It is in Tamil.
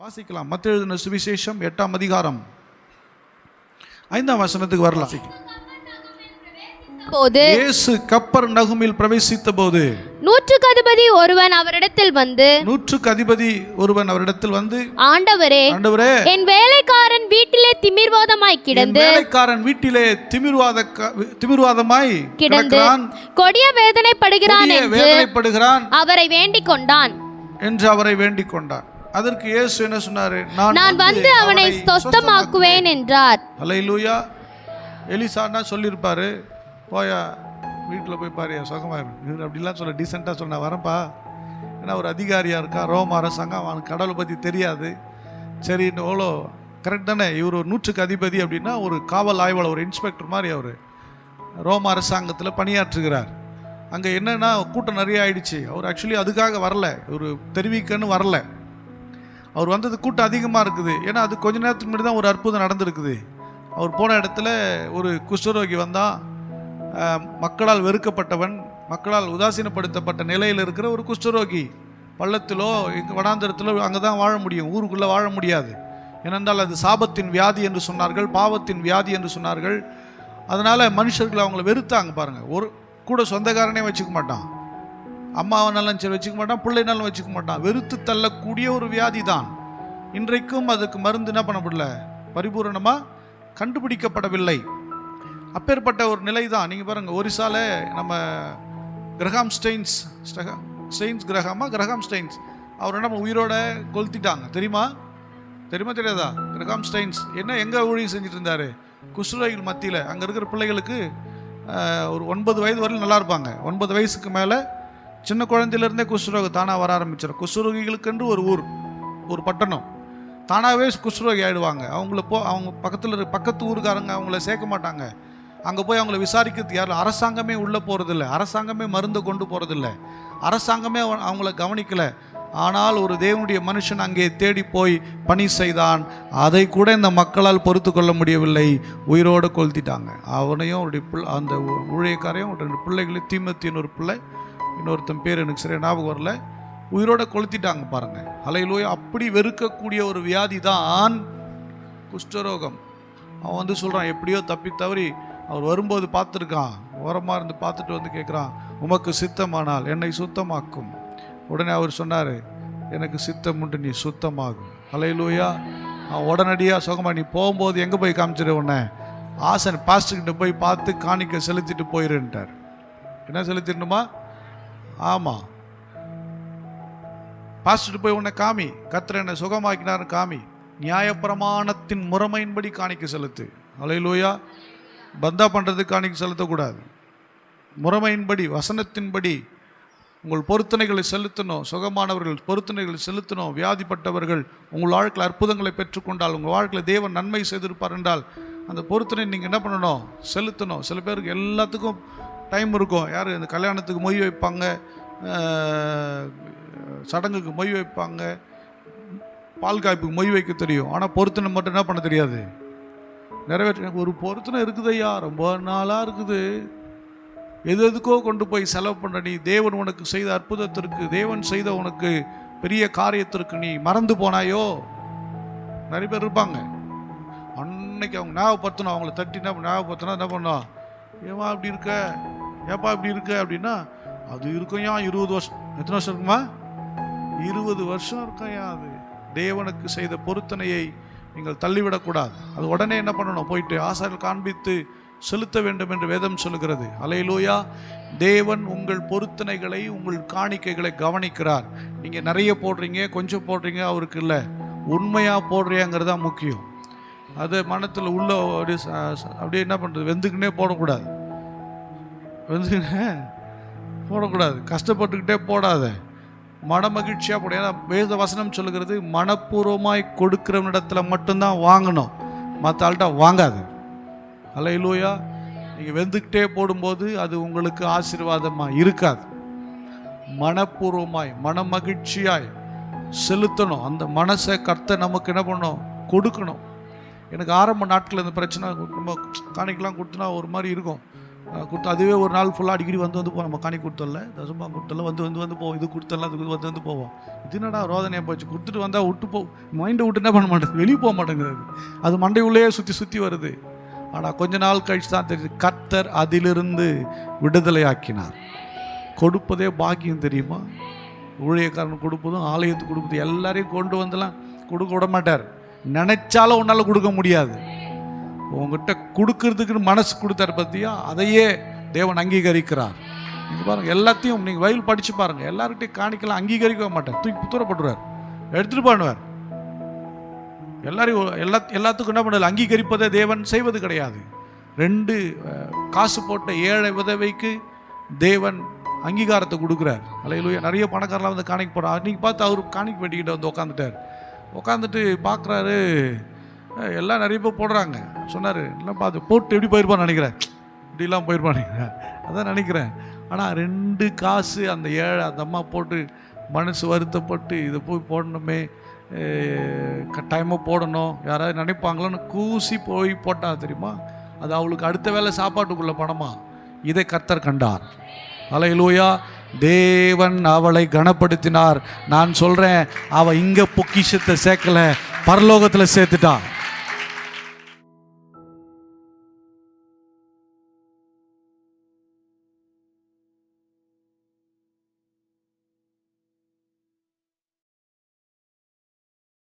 வாசிக்கலாம். மத்தேயு எழுதின சுவிசேஷம் 8ஆம் அதிகாரம் 5ஆம் வசனத்துக்கு வரலாம். போது இயேசு கப்பர்நகூமில் பிரவேசித்த போது நூற்றுக்கு அதிபதி ஒருவன் அவரிடத்தில் வந்து ஆண்டவரே, என் வேலைக்காரன் வீட்டிலே திமிர்வாதமாய் கிடந்து கொடிய வேதனைப்படுகிறான் அவரை வேண்டிக் கொண்டான் என்று அவரை வேண்டிக் கொண்டான். அதற்கு இயேசு என்ன சொன்னாரு? நான் வந்து அவனை சொஸ்தமாக்குவேன் என்றார். அல்லேலூயா. எலிசான்னா சொல்லியிருப்பாரு, போயா வீட்டில் போய் பாரியா சுகமாயிரும் அப்படிலாம் சொல்ல டீசெண்டாக சொன்ன வரப்பா. ஏன்னா ஒரு அதிகாரியாக இருக்கா, ரோம அரசாங்கம், அவனுக்கு கடவுளை பற்றி தெரியாது. சரி எவ்வளோ கரெக்ட் தானே? இவர் ஒரு நூற்றுக்கு அதிபதி அப்படின்னா ஒரு காவல் ஆய்வாளர், ஒரு இன்ஸ்பெக்டர் மாதிரி அவர் ரோம அரசாங்கத்தில் பணியாற்றுகிறார். அங்கே என்னென்னா கூட்டம் நிறைய ஆயிடுச்சு. அவர் ஆக்சுவலி அதுக்காக வரல, ஒரு தெரிவிக்கன்னு வரல. அவர் வந்தது கூட்டம் அதிகமாக இருக்குது. ஏன்னா அது கொஞ்ச நேரத்துக்கு முன்னாடி தான் ஒரு அற்புதம் நடந்திருக்குது. அவர் போன இடத்துல ஒரு குஷ்டரோகி வந்தான். மக்களால் வெறுக்கப்பட்டவன், மக்களால் உதாசீனப்படுத்தப்பட்ட நிலையில் இருக்கிற ஒரு குஷ்டரோகி. பள்ளத்திலோ வனாந்தரத்திலோ அங்கே தான் வாழ முடியும், ஊருக்குள்ளே வாழ முடியாது. ஏனென்றால் அது சாபத்தின் வியாதி என்று சொன்னார்கள், பாவத்தின் வியாதி என்று சொன்னார்கள். அதனால் மனுஷர்கள் அவங்கள வெறுத்தாங்க. பாருங்கள், ஒரு கூட சொந்தக்காரனே வச்சுக்க மாட்டான், அம்மாவனாலும் சரி வச்சுக்க மாட்டான், பிள்ளைனாலும் வச்சுக்க மாட்டான். வெறுத்து தள்ளக்கூடிய ஒரு வியாதி தான். இன்றைக்கும் அதுக்கு மருந்து என்ன பண்ணப்படல, பரிபூரணமாக கண்டுபிடிக்கப்படவில்லை. அப்பேற்பட்ட ஒரு நிலை தான். நீங்கள் பாருங்கள், ஒரிசால நம்ம கிரஹாம் ஸ்டெயின்ஸ் அவர் என்ன உயிரோட கொளுத்திட்டாங்க. தெரியுமா தெரியாதா? கிரஹாம் ஸ்டெயின்ஸ் என்ன எங்கே ஊழியம் செஞ்சுட்டு இருந்தார்? குஷ்டரோகிகள் மத்தியில். அங்கே இருக்கிற பிள்ளைகளுக்கு ஒரு 9 வயது வரையில் நல்லா இருப்பாங்க. 9 வயசுக்கு மேலே சின்ன குழந்தையிலேருந்தே குஷ்டரோகம் தானாக வர ஆரம்பிச்சிடும். குஷ்டரோகிகளுக்கென்று ஒரு ஊர், ஒரு பட்டணம், தானாகவே குஷ்டரோகி ஆகிடுவாங்க. அவங்க பக்கத்து ஊருக்காரங்க அவங்கள சேர்க்க மாட்டாங்க. அங்கே போய் அவங்கள விசாரிக்கிறது யாரும், அரசாங்கமே உள்ளே போகிறதில்ல, அரசாங்கமே மருந்து கொண்டு போகிறதில்ல, அரசாங்கமே அவங்கள கவனிக்கலை. ஆனால் ஒரு தேவனுடைய மனுஷன் அங்கே தேடி போய் பணி செய்தான். அதை கூட இந்த மக்களால் பொறுத்து கொள்ள முடியவில்லை, உயிரோடு கொளுத்திட்டாங்க. அவனையும் அவருடைய அந்த ஊழியக்காரையும் 2 பிள்ளைகளையும், தீமோத்தேயுன்னு ஒரு பிள்ளை, இன்னொருத்தன் பேர் எனக்கு சரியாக ஞாபகம் வரல, உயிரோட கொளுத்திட்டாங்க. பாருங்கள், அல்லேலூயா. அப்படி வெறுக்கக்கூடிய ஒரு வியாதி தான் குஷ்டரோகம். அவன் வந்து சொல்கிறான், எப்படியோ தப்பி தவறி அவர் வரும்போது பார்த்துருக்கான், ஓரமாக இருந்து பார்த்துட்டு வந்து கேட்குறான், உமக்கு சித்தமானால் என்னை சுத்தமாக்கும். உடனே அவர் சொன்னார், எனக்கு சித்தம் உண்டு, நீ சுத்தமாகும். அல்லேலூயா. அவன் உடனடியாக சுகமாக, நீ போகும்போது எங்கே போய் காமிச்சிரு, உன்னை ஆசன் பாஸ்டர்கிட்ட போய் பார்த்து காணிக்க செலுத்திட்டு போயிருன்ட்டார். என்ன செலுத்திடணுமா? ஆமாம், பாஸ்டர் போய் உன்னை காமி, கர்த்தர் என்னை சுகமாக்கினார் காமி, நியாயப்பிரமாணத்தின் முறைமையின்படி காணிக்க செலுத்து. அல்லேலூயா. பந்தா பண்ணுறதுக்கு காணிக்க செலுத்தக்கூடாது. முறைமையின்படி, வசனத்தின்படி உங்கள் பொருத்தனைகளை செலுத்தணும். சுகமானவர்கள் பொருத்தனைகளை செலுத்தணும். வியாதிப்பட்டவர்கள் உங்கள் வாழ்க்கையில் அற்புதங்களை பெற்றுக்கொண்டால், உங்கள் வாழ்க்கையில் தேவன் நன்மை செய்திருப்பார் என்றால் அந்த பொருத்தனை நீங்கள் என்ன பண்ணணும்? செலுத்தணும். சில பேருக்கு எல்லாத்துக்கும் டைம் இருக்கும். யார் இந்த கல்யாணத்துக்கு மொய் வைப்பாங்க, சடங்குக்கு மொய் வைப்பாங்க, பால் காய்ப்புக்கு மொய் வைக்க தெரியும். ஆனால் பொருத்தனை மட்டும் என்ன பண்ண தெரியாது, நிறைவேற்ற. ஒரு பொருத்தனை இருக்குது ஐயா, ரொம்ப நாளாக இருக்குது, எதுக்கோ கொண்டு போய் செலவு பண்ண. நீ தேவன் உனக்கு செய்த அற்புதத்திற்கு, தேவன் செய்த உனக்கு பெரிய காரியத்திற்கு நீ மறந்து போனாயோ? நிறைய பேர் இருப்பாங்க. அன்னைக்கு அவங்க ஞாபகப்படுத்தணும், அவங்கள தட்டி ஞாபகப்படுத்தினா என்ன பண்ணோம், ஏமா அப்படி இருக்க, ஏப்பா இப்படி இருக்க அப்படின்னா, அது இருக்கும்யா 20 வருஷம். எத்தனை வருஷம் இருக்குமா? 20 வருஷம் இருக்கையா. அது தேவனுக்கு செய்த பொருத்தனையை நீங்கள் தள்ளிவிடக்கூடாது. அது உடனே என்ன பண்ணணும், போயிட்டு ஆசாரியர் காண்பித்து செலுத்த வேண்டும் என்று வேதம் சொல்லுகிறது. அல்லேலூயா. தேவன் உங்கள் பொருத்தனைகளை, உங்கள் காணிக்கைகளை கவனிக்கிறார். நீங்கள் நிறைய போடுறீங்க, கொஞ்சம் போடுறீங்க, அவருக்கு இல்லை, உண்மையாக போடுறியாங்கிறது தான் முக்கியம். அது மனத்தில் உள்ள அப்படியே என்ன பண்ணுறது, வெந்துக்குன்னே போடக்கூடாது, கஷ்டப்பட்டுக்கிட்டே போடாத, மன மகிழ்ச்சியாக போட. ஏன்னா வேத வசனம் சொல்லுகிறது, மனப்பூர்வமாய் கொடுக்கிறவனிடத்துல மட்டும்தான் வாங்கணும், மற்ற ஆள்கிட்ட வாங்காது. அல்லேலூயா. நீங்கள் வெந்துக்கிட்டே போடும்போது அது உங்களுக்கு ஆசீர்வாதமாக இருக்காது. மனப்பூர்வமாய், மன மகிழ்ச்சியாய் செலுத்தணும். அந்த மனசை கர்த்தர் நமக்கு என்ன பண்ணணும், கொடுக்கணும். எனக்கு ஆரம்ப நாட்களில் இந்த பிரச்சனை, நம்ம காணிக்கலாம் கொடுத்தனா ஒரு மாதிரி இருக்கும். கொடுத்து அதுவே ஒரு நாள் ஃபுல்லாக அடிக்கடி வந்து போவோம். நம்ம காணி கொடுத்தல, தசமா கொடுத்தல, வந்து போவோம். இது கொடுத்தல, அது வந்து போவோம். இது என்னடா ரோதனையாக போச்சு, கொடுத்துட்டு வந்தால் விட்டு மைண்டை விட்டு என்ன பண்ண மாட்டேங்குது, வெளியே போக மாட்டேங்கிறது. அது மண்டை உள்ளே சுற்றி வருது. ஆனால் கொஞ்ச நாள் கழிச்சு தான் தெரியுது, கர்த்தர் அதிலிருந்து விடுதலை ஆக்கினார். கொடுப்பதே பாக்கியம் தெரியுமா? ஊழியக்காரன் கொடுப்பதும் ஆலயத்துக்கு கொடுப்பதும் எல்லாரையும் கொண்டு வந்துலாம் கொடுக்க விட மாட்டார். நினைச்சாலும் உன்னால் கொடுக்க முடியாது. உங்ககிட்ட கொடுக்கறதுக்குன்னு மனசு கொடுத்தாரு பார்த்தியா, அதையே தேவன் அங்கீகரிக்கிறார். நீங்கள் பாருங்கள், எல்லாத்தையும் நீங்கள் வயல் படித்து பாருங்கள், எல்லார்கிட்டையும் காணிக்கலாம் அங்கீகரிக்க மாட்டார், தூக்கி தூரப்பட்டுருவார், எடுத்துகிட்டு பண்ணுவார். எல்லாரையும் எல்லாத்துக்கும் என்ன பண்ணல, அங்கீகரிப்பதை தேவன் செய்வது கிடையாது. 2 காசு போட்ட ஏழை விதவைக்கு தேவன் அங்கீகாரத்தை கொடுக்குறார். அல்லேலூயா. நிறைய பணக்காரெலாம் வந்து காணிக்கு போகிறார். அன்றைக்கி பார்த்து அவர் காணிக்கு வெட்டிக்கிட்ட வந்து உட்காந்துட்டு பார்க்குறாரு, எல்லாம் நிறைய பேர் போடுறாங்க. சொன்னார், எல்லாம் பார்த்து போட்டு எப்படி போயிருப்பான்னு நினைக்கிறேன், இப்படிலாம் போயிருப்பான்னு நினைக்கிறேன், அதான் நினைக்கிறேன். ஆனால் 2 காசு அந்த ஏழை அந்த அம்மா போட்டு மனசு வருத்தப்பட்டு இதை போய் போடணுமே, கட்டாயமாக போடணும், யாராவது நினைப்பாங்களோன்னு கூசி போய் போட்டா தெரியுமா? அது அவளுக்கு அடுத்த வேளை சாப்பாட்டுக்குள்ள பணமா. இதை கர்த்தர் கண்டார். அல்லேலூயா. தேவன் அவளை கனப்படுத்தினார். நான் சொல்கிறேன், அவள் இங்கே பொக்கிஷத்தை சேர்க்கலை, பரலோகத்தில் சேர்த்துட்டான்.